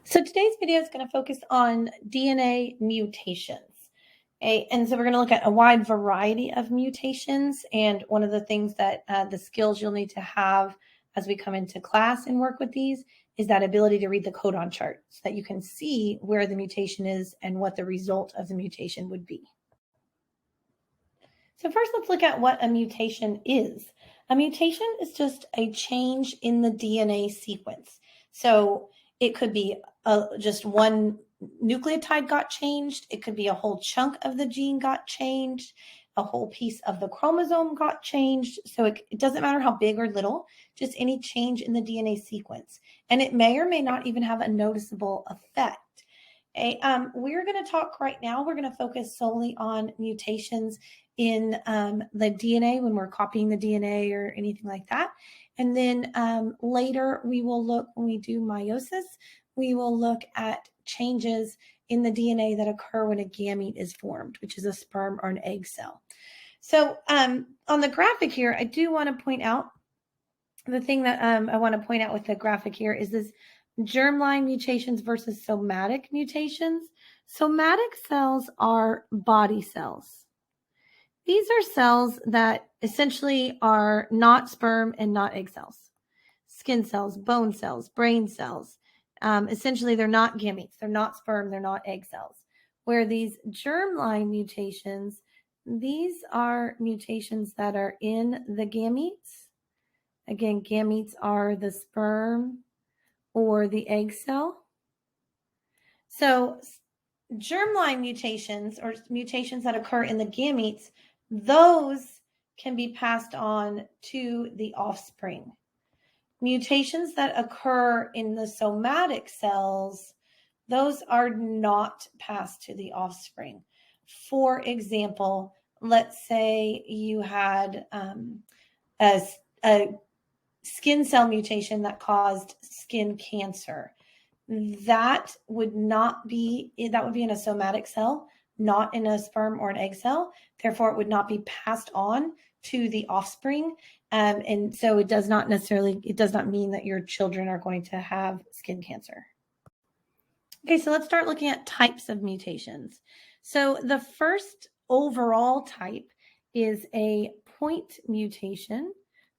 So today's video is going to focus on DNA mutations. Okay? And so we're going to look at a wide variety of mutations. And one of the things that the skills you'll need to have as we come into class and work with these is that ability to read the codon chart so that you can see where the mutation is and what the result of the mutation would be. So first, let's look at what a mutation is. A mutation is just a change in the DNA sequence. So it could be just one nucleotide got changed. It could be a whole chunk of the gene got changed. A whole piece of the chromosome got changed. So it doesn't matter how big or little, just any change in the DNA sequence. And it may or may not even have a noticeable effect. Okay, we're going to talk right now. We're going to focus solely on mutations in the DNA when we're copying the DNA or anything like that. And then later we will look, when we do meiosis, we will look at changes in the DNA that occur when a gamete is formed, which is a sperm or an egg cell. So on the graphic here, I do want to point out the thing that I want to point out with the graphic here is this germline mutations versus somatic mutations. Somatic cells are body cells. These are cells that essentially are not sperm and not egg cells. Skin cells, bone cells, brain cells. Essentially, they're not gametes. They're not sperm. They're not egg cells. Where these germline mutations, these are mutations that are in the gametes. Again, gametes are the sperm or the egg cell. So germline mutations or mutations that occur in the gametes, those can be passed on to the offspring. Mutations that occur in the somatic cells, those are not passed to the offspring. For example, let's say you had a skin cell mutation that caused skin cancer. That would be in a somatic cell, not in a sperm or an egg cell. Therefore, it would not be passed on to the offspring. And so it does not mean that your children are going to have skin cancer. Okay, so let's start looking at types of mutations. So the first overall type is a point mutation,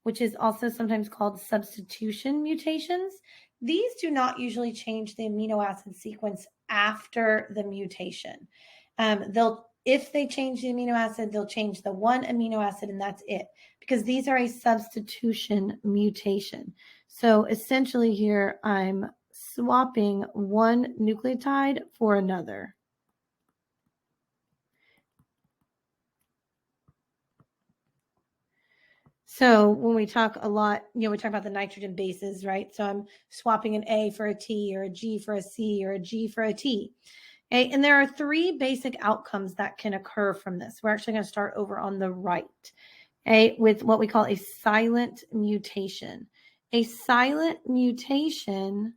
which is also sometimes called substitution mutations. These do not usually change the amino acid sequence after the mutation. If they change the amino acid, they'll change the one amino acid and that's it, because these are a substitution mutation. So essentially here, I'm swapping one nucleotide for another. So when we talk a lot, we talk about the nitrogen bases, right? So I'm swapping an A for a T or a G for a C or a G for a T. Okay, and there are three basic outcomes that can occur from this. We're actually going to start over on the right, okay, with what we call a silent mutation. A silent mutation,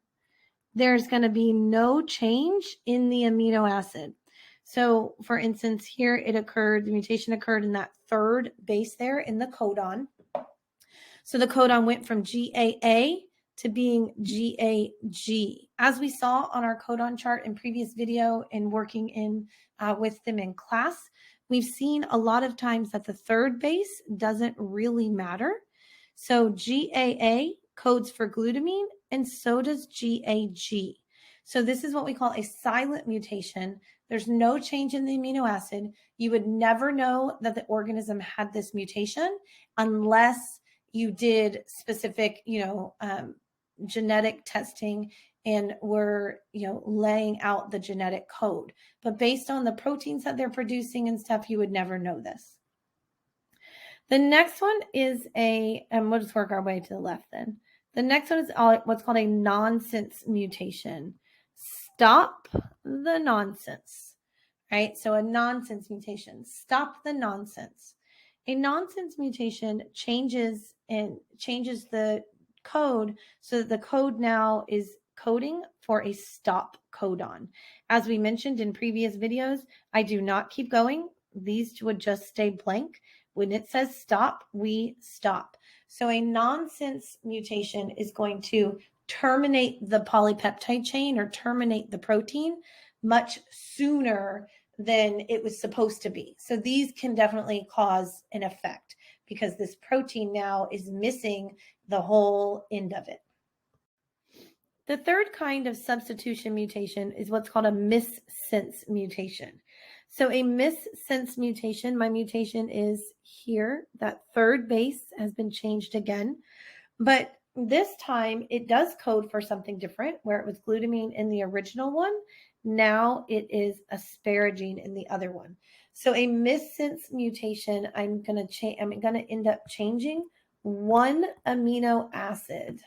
there's going to be no change in the amino acid. So for instance, here the mutation occurred in that third base there in the codon. So the codon went from GAA to being GAG. As we saw on our codon chart in previous video and working with them in class, we've seen a lot of times that the third base doesn't really matter. So GAA codes for glutamine, and so does GAG. So this is what we call a silent mutation. There's no change in the amino acid. You would never know that the organism had this mutation unless you did specific, genetic testing and were, laying out the genetic code. But based on the proteins that they're producing and stuff, you would never know this. The next one is and we'll just work our way to the left then. The next one is what's called a nonsense mutation. Stop the nonsense, right? So a nonsense mutation, stop the nonsense. A nonsense mutation changes the code so that the code now is coding for a stop codon. As we mentioned in previous videos, I do not keep going. These would just stay blank. When it says stop, we stop. So a nonsense mutation is going to terminate the polypeptide chain or terminate the protein much sooner than it was supposed to be. So these can definitely cause an effect because this protein now is missing the whole end of it. The third kind of substitution mutation is what's called a missense mutation. So a missense mutation, my mutation is here. That third base has been changed again, but this time it does code for something different. Where it was glutamine in the original one, now it is asparagine in the other one. So a missense mutation, I'm going to end up changing one amino acid.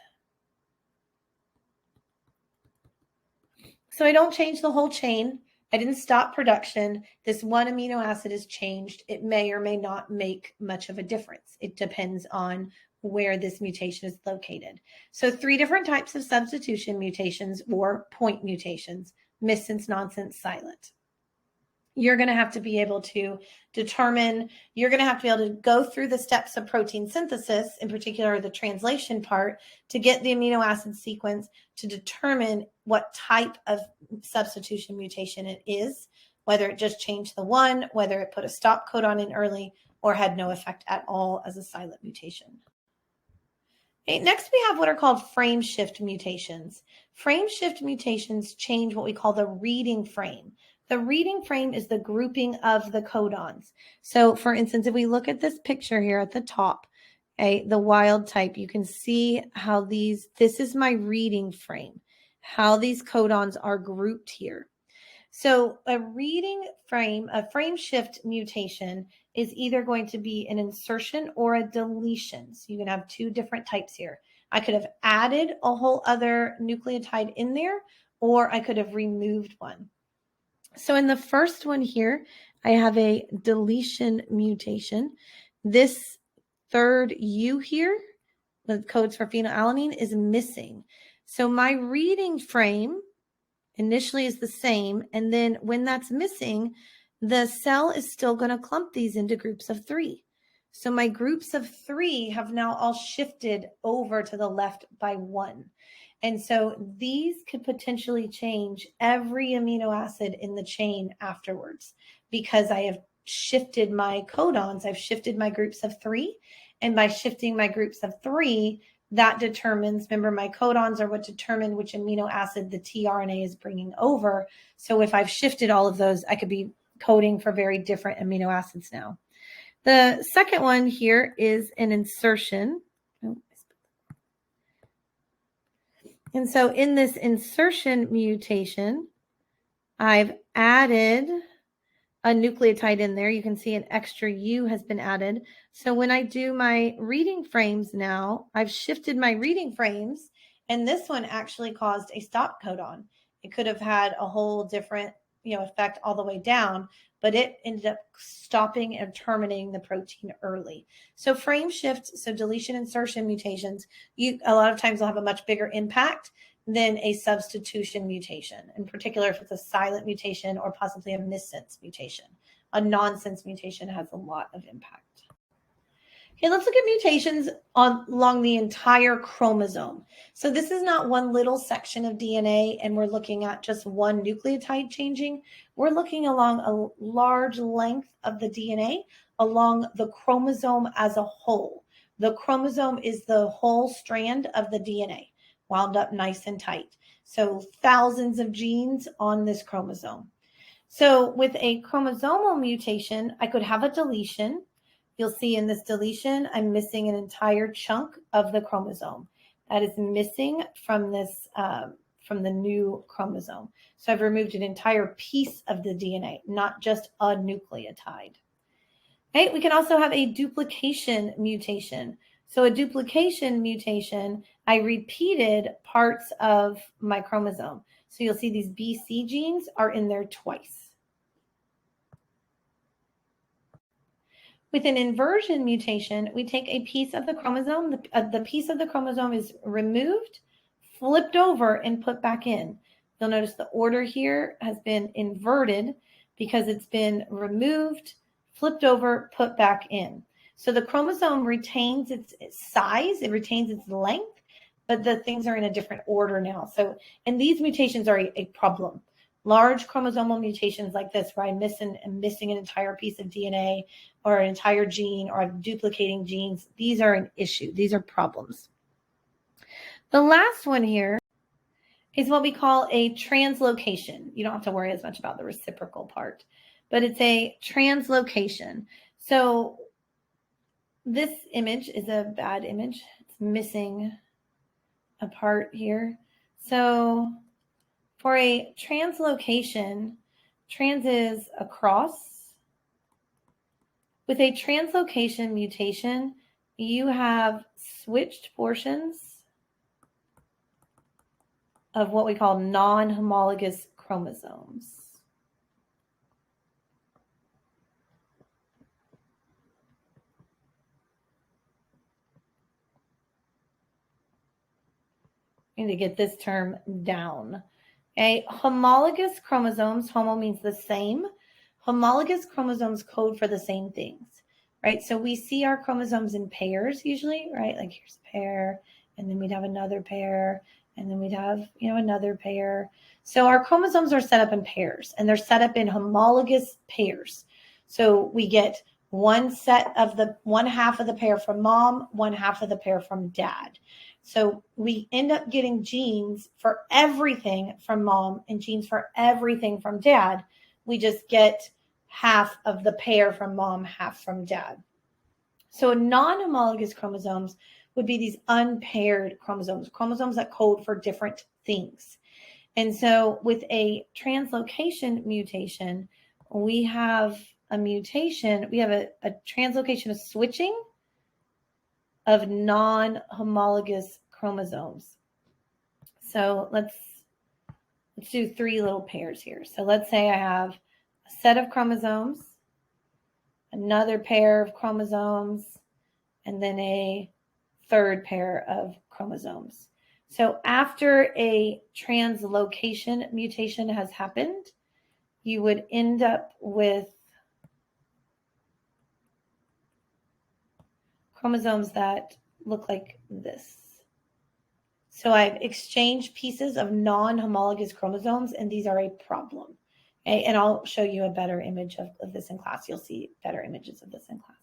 So I don't change the whole chain. I didn't stop production. This one amino acid is changed. It may or may not make much of a difference. It depends on where this mutation is located. So 3 different types of substitution mutations or point mutations: missense, nonsense, silent. You're going to have to be able to determine, you're going to have to be able to go through the steps of protein synthesis, in particular the translation part, to get the amino acid sequence to determine what type of substitution mutation it is, whether it just changed the one, whether it put a stop codon in early, or had no effect at all as a silent mutation. Okay, next we have what are called frameshift mutations. Frameshift mutations change what we call the reading frame. The reading frame is the grouping of the codons. So for instance, if we look at this picture here at the top, okay, the wild type, you can see how this is my reading frame, how these codons are grouped here. So a reading frame, a frameshift mutation is either going to be an insertion or a deletion. So you can have 2 different types here. I could have added a whole other nucleotide in there, or I could have removed one. So in the first one here, I have a deletion mutation. This third U here, with codes for phenylalanine, is missing. So my reading frame initially is the same, and then when that's missing, the cell is still going to clump these into groups of 3. So my groups of 3 have now all shifted over to the left by 1. And so these could potentially change every amino acid in the chain afterwards because I have shifted my codons. I've shifted my groups of 3. And by shifting my groups of 3, that determines, remember, my codons are what determine which amino acid the tRNA is bringing over. So if I've shifted all of those, I could be coding for very different amino acids now. The second one here is an insertion. And so in this insertion mutation, I've added a nucleotide in there. You can see an extra U has been added. So when I do my reading frames now, I've shifted my reading frames, and this one actually caused a stop codon. It could have had a whole different, effect all the way down, but it ended up stopping and terminating the protein early. So frame shifts, so deletion insertion mutations, a lot of times will have a much bigger impact than a substitution mutation, in particular if it's a silent mutation or possibly a missense mutation. A nonsense mutation has a lot of impact. Okay, let's look at mutations along the entire chromosome. So this is not one little section of DNA and we're looking at just one nucleotide changing. We're looking along a large length of the DNA along the chromosome as a whole. The chromosome is the whole strand of the DNA, wound up nice and tight. So thousands of genes on this chromosome. So with a chromosomal mutation, I could have a deletion. You'll see in this deletion, I'm missing an entire chunk of the chromosome. That is missing from this, from the new chromosome. So I've removed an entire piece of the DNA, not just a nucleotide. Okay, we can also have a duplication mutation. So a duplication mutation, I repeated parts of my chromosome. So you'll see these BC genes are in there twice. With an inversion mutation, we take a piece of the chromosome, the piece of the chromosome is removed, flipped over, and put back in. You'll notice the order here has been inverted because it's been removed, flipped over, put back in. So the chromosome retains its size, it retains its length, but the things are in a different order now. So, and these mutations are a problem. Large chromosomal mutations like this, where I'm missing an entire piece of DNA or an entire gene, or I'm duplicating genes, these are an issue. These are problems. The last one here is what we call a translocation. You don't have to worry as much about the reciprocal part, but it's a translocation. So this image is a bad image. It's missing a part here. So for a translocation, trans is across. With a translocation mutation, you have switched portions of what we call non-homologous chromosomes. I need to get this term down. Okay, homologous chromosomes, homo means the same. Homologous chromosomes code for the same things, right? So we see our chromosomes in pairs usually, right? Like here's a pair, and then we'd have another pair, and then we'd have, another pair. So our chromosomes are set up in pairs, and they're set up in homologous pairs. So we get one half of the pair from mom, one half of the pair from dad. So we end up getting genes for everything from mom and genes for everything from dad. We just get half of the pair from mom, half from dad. So non-homologous chromosomes would be these unpaired chromosomes that code for different things. And so with a translocation mutation, we have a mutation, we have a translocation of switching of non-homologous chromosomes. So let's do 3 little pairs here. So let's say I have a set of chromosomes, another pair of chromosomes, and then a third pair of chromosomes. So after a translocation mutation has happened, you would end up with chromosomes that look like this. So I've exchanged pieces of non-homologous chromosomes, and these are a problem. Okay? And I'll show you a better image of this in class. You'll see better images of this in class.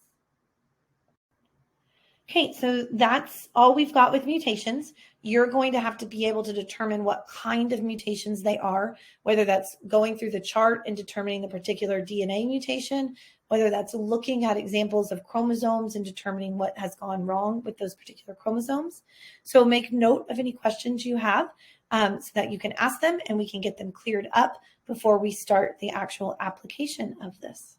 Okay, so that's all we've got with mutations. You're going to have to be able to determine what kind of mutations they are, whether that's going through the chart and determining the particular DNA mutation, whether that's looking at examples of chromosomes and determining what has gone wrong with those particular chromosomes. So make note of any questions you have so that you can ask them and we can get them cleared up before we start the actual application of this.